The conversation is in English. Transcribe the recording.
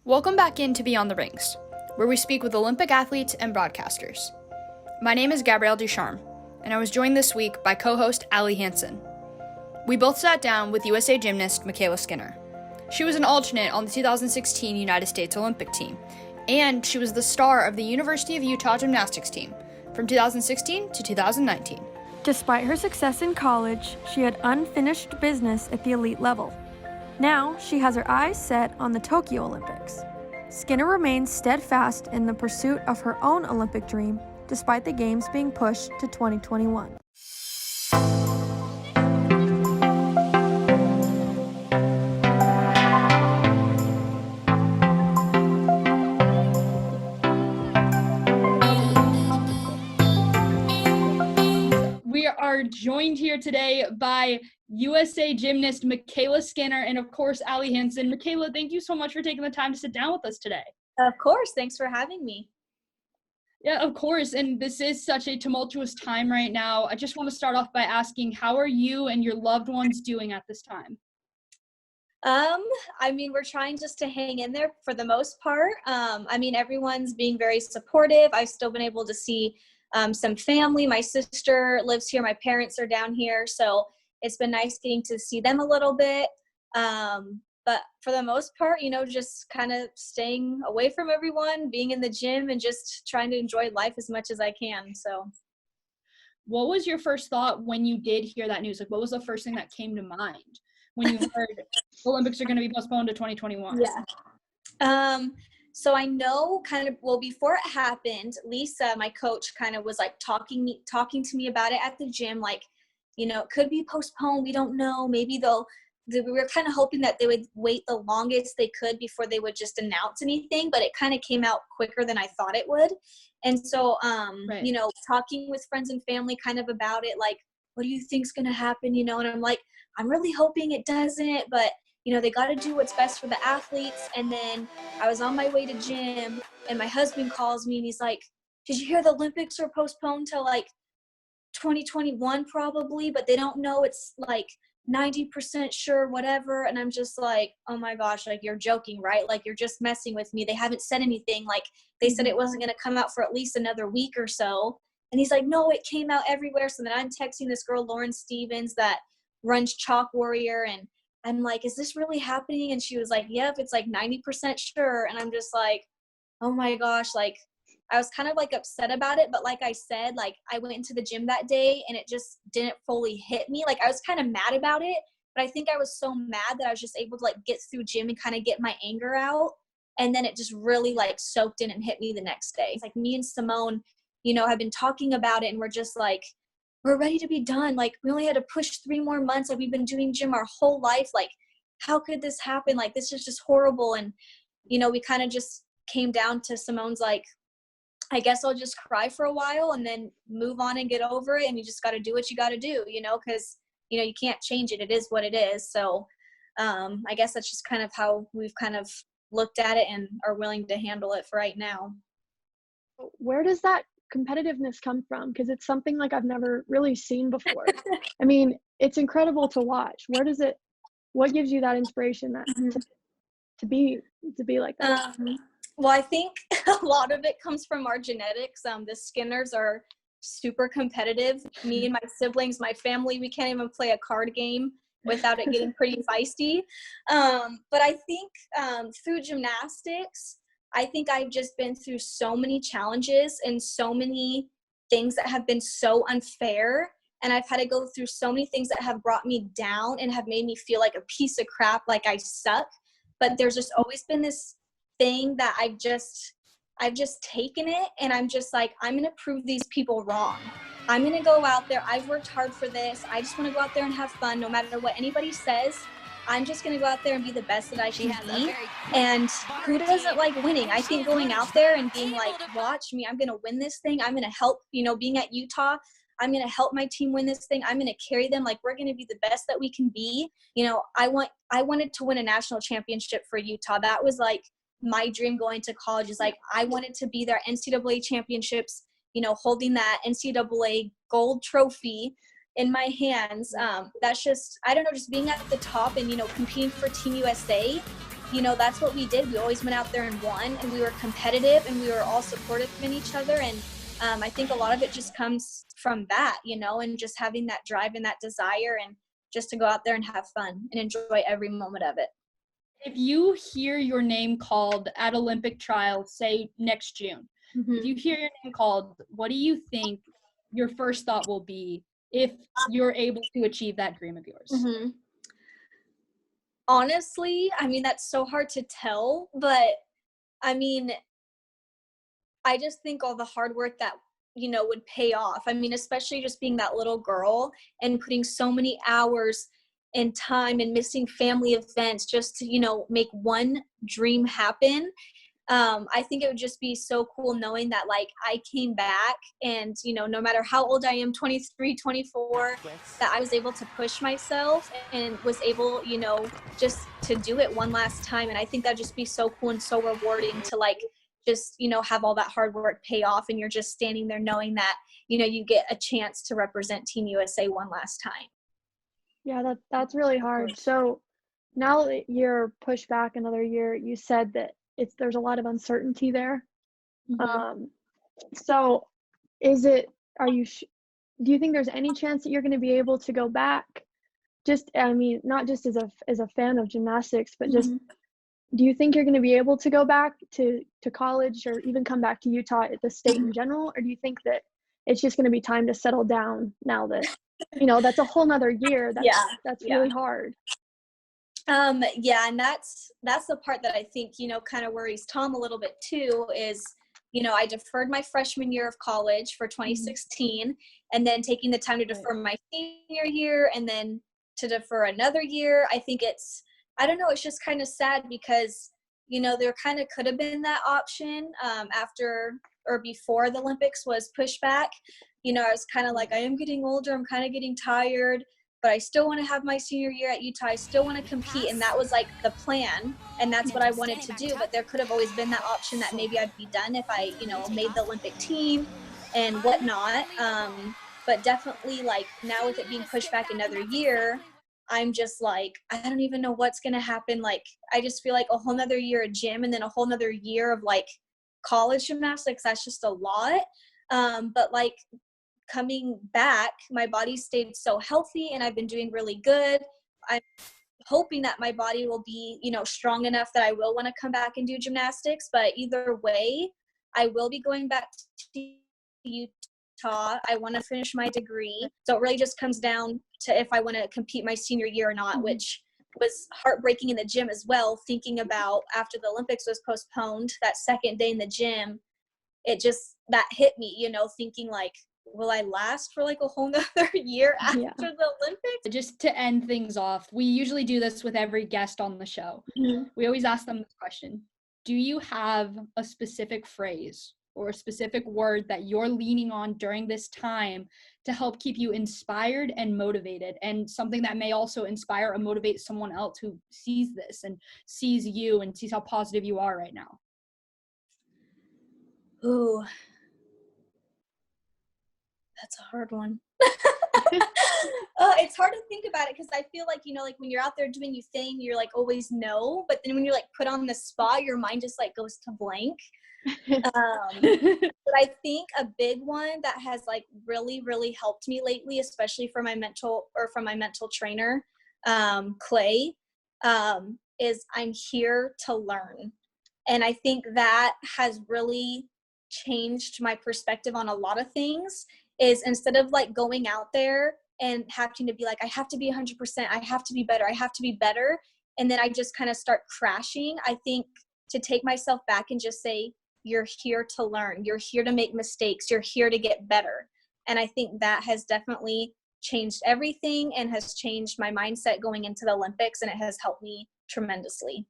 Welcome back into Beyond the Rings, where we speak with Olympic athletes and broadcasters. My name is Gabrielle Ducharme, and I was joined this week by co-host Allie Hansen. We both sat down with USA gymnast Mykayla Skinner. She was an alternate on the 2016 United States Olympic team, and she was the star of the University of Utah gymnastics team from 2016 to 2019. Despite her success in college, she had unfinished business at the elite level. Now, she has her eyes set on the Tokyo Olympics. Skinner remains steadfast in the pursuit of her own Olympic dream, despite the Games being pushed to 2021. We are joined here today by USA gymnast Mykayla Skinner and, of course, Allie Hansen. Mykayla, thank you so much for taking the time to sit down with us today. Of course. Thanks for having me. Yeah, of course. And this is such a tumultuous time right now. I just want to start off by asking, how are you and your loved ones doing at this time? We're trying just to hang in there for the most part. Everyone's being very supportive. I've still been able to see some family. My sister lives here. My parents are down here. So it's been nice getting to see them a little bit. But for the most part, just kind of staying away from everyone, being in the gym and just trying to enjoy life as much as I can. So what was your first thought when you did hear that news? Like, what was the first thing that came to mind when you heard the Olympics are going to be postponed to 2021? Yeah. So I know before it happened, Lisa, my coach, kind of was like talking to me about it at the gym. Like, it could be postponed. We don't know. Maybe we were kind of hoping that they would wait the longest they could before they would just announce anything, but it kind of came out quicker than I thought it would. And so, Right. Talking with friends and family kind of about it, like, what do you think's going to happen? And I'm like, I'm really hoping it doesn't, but they got to do what's best for the athletes. And then I was on my way to gym and my husband calls me and he's like, did you hear the Olympics are postponed till like 2021 probably, but they don't know, it's like 90% sure, whatever. And I'm just like, oh my gosh, like, you're joking, right? Like, you're just messing with me. They haven't said anything. Like, they said it wasn't going to come out for at least another week or so. And he's like, no, it came out everywhere. So then I'm texting this girl, Lauren Stevens, that runs Chalk Warrior. And I'm like, is this really happening? And she was like, yep, it's like 90% sure. And I'm just like, oh my gosh, like, I was kind of like upset about it, but like I said, like, I went into the gym that day and it just didn't fully hit me. Like, I was kind of mad about it, but I think I was so mad that I was just able to like get through gym and kind of get my anger out. And then it just really like soaked in and hit me the next day. It's like me and Simone, have been talking about it and we're just like, we're ready to be done. Like, we only had to push 3 more months. Like, we've been doing gym our whole life. Like, how could this happen? Like, this is just horrible. And, we kind of just came down to Simone's like, I guess I'll just cry for a while and then move on and get over it. And you just got to do what you got to do, because, you can't change it. It is what it is. So I guess that's just kind of how we've kind of looked at it and are willing to handle it for right now. Where does that competitiveness come from? Because it's something like I've never really seen before. It's incredible to watch. What gives you that inspiration to be like that? Well, I think a lot of it comes from our genetics. The Skinners are super competitive. Me and my siblings, my family, we can't even play a card game without it getting pretty feisty. But I think through gymnastics, I think I've just been through so many challenges and so many things that have been so unfair. And I've had to go through so many things that have brought me down and have made me feel like a piece of crap, like I suck. But there's just always been this thing that I've just taken it and I'm just like, I'm going to prove these people wrong. I'm going to go out there. I've worked hard for this. I just want to go out there and have fun no matter what anybody says. I'm just going to go out there and be the best that I can be. And who doesn't like winning? I think going out there and being like, watch me, I'm going to win this thing. I'm going to help, being at Utah, I'm going to help my team win this thing. I'm going to carry them. Like, we're going to be the best that we can be. I wanted to win a national championship for Utah. That was like my dream going to college, is like, I wanted to be there at NCAA championships, holding that NCAA gold trophy in my hands. That's just, I don't know, just being at the top and, competing for Team USA. that's what we did. We always went out there and won, and we were competitive, and we were all supportive in each other. And I think a lot of it just comes from that, and just having that drive and that desire, and just to go out there and have fun and enjoy every moment of it. If you hear your name called at Olympic trials, say next June, if you hear your name called, what do you think your first thought will be if you're able to achieve that dream of yours? Honestly, that's so hard to tell, but I just think all the hard work that, would pay off. Especially just being that little girl and putting so many hours and time and missing family events just to, make one dream happen. I think it would just be so cool knowing that, like, I came back and, no matter how old I am, 23, 24, that I was able to push myself and was able, just to do it one last time. And I think that'd just be so cool and so rewarding to, like, just, have all that hard work pay off, and you're just standing there knowing that, you get a chance to represent Team USA one last time. Yeah, that's really hard. So now that you're pushed back another year, you said that there's a lot of uncertainty there. So do you think there's any chance that you're going to be able to go back? Not just as a fan of gymnastics, but just do you think you're going to be able to go back to college, or even come back to Utah at the state in general? Or do you think that it's just going to be time to settle down now that, that's a whole nother year? That's really hard. And that's the part that I think, kind of worries Tom a little bit too, is, I deferred my freshman year of college for 2016, and then taking the time to defer my senior year, and then to defer another year. I think I don't know, it's just kind of sad because, there kind of could have been that option after or before the Olympics was pushed back. I was kind of like, I am getting older, I'm kind of getting tired, but I still want to have my senior year at Utah. I still want to compete. And that was like the plan. And that's what I wanted to do. But there could have always been that option that maybe I'd be done if I, made the Olympic team and whatnot. But definitely, like, now with it being pushed back another year, I'm just like, I don't even know what's going to happen. Like, I just feel like a whole nother year of gym and then a whole nother year of, like, college gymnastics. That's just a lot. But, like, coming back, my body stayed so healthy and I've been doing really good. I'm hoping that my body will be, strong enough that I will want to come back and do gymnastics. But either way, I will be going back to Utah. I want to finish my degree. So it really just comes down to if I want to compete my senior year or not, which was heartbreaking in the gym as well, thinking about after the Olympics was postponed, that second day in the gym, that hit me, thinking like, will I last for like a whole nother year after the Olympics? Just to end things off, we usually do this with every guest on the show. We always ask them this question. Do you have a specific phrase or a specific word that you're leaning on during this time to help keep you inspired and motivated, and something that may also inspire or motivate someone else who sees this and sees you and sees how positive you are right now? Ooh, that's a hard one. It's hard to think about it because I feel like, like when you're out there doing your thing, you're like always no, but then when you're like put on the spot, your mind just like goes to blank. But I think a big one that has like really, really helped me lately, especially from my mental trainer, Clay, is I'm here to learn. And I think that has really changed my perspective on a lot of things, is instead of like going out there and having to be like, I have to be 100%, I have to be better. And then I just kind of start crashing. I think to take myself back and just say, you're here to learn, you're here to make mistakes, you're here to get better. And I think that has definitely changed everything and has changed my mindset going into the Olympics, and it has helped me tremendously.